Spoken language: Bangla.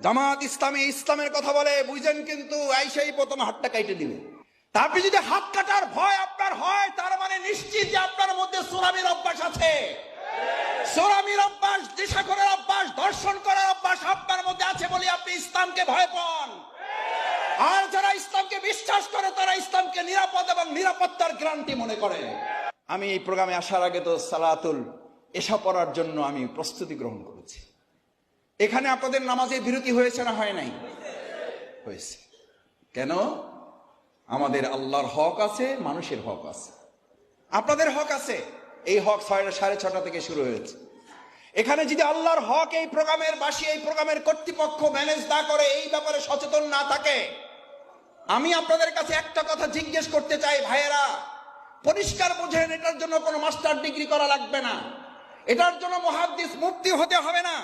জামাত ইসলামী ইসলামের কথা বলে বুঝেন, কিন্তু আইসাই প্রথম হাতটা কাইটে দিবে। তা আপনি যদি হাত কাটার ভয় আপনার হয়, তার মানে নিশ্চিত যে আপনার মধ্যে সোরামির অভ্যাস আছে। সোরামির অভ্যাস, নেশাখোরের অভ্যাস, ধর্ষণ করার অভ্যাস আপনার মধ্যে আছে বলে আপনি ইসলামকে ভয় পান। আর যারা ইসলামকে বিশ্বাস করে তারা ইসলামকে নিরাপদ এবং নিরাপত্তার গ্যারান্টি মনে করে। আমি এই প্রোগ্রামে আসার আগে তো সালাতুল এশা পড়ার জন্য আমি প্রস্তুতি গ্রহণ করেছি। এখানে আপনাদের নামাজে বিরতি হয়েছে না হয় নাই? হয়েছে। কেন? আমাদের আল্লাহর হক আছে, মানুষের হক আছে, আপনাদের হক আছে। এই হক 6:30 থেকে শুরু হয়েছে। এখানে যদি আল্লাহর হক এই প্রোগ্রামের বাসী, এই প্রোগ্রামের কর্তৃপক্ষ ম্যানেজ না করে, এই ব্যাপারে সচেতন না থাকে, আমি আপনাদের কাছে একটা কথা জিজ্ঞেস করতে চাই ভাইয়েরা, পরিষ্কার বোঝেন, এটার জন্য কোনো মাস্টার ডিগ্রি করা লাগবে না, এটার জন্য মুহাদ্দিস মুফতি হতে হবে না।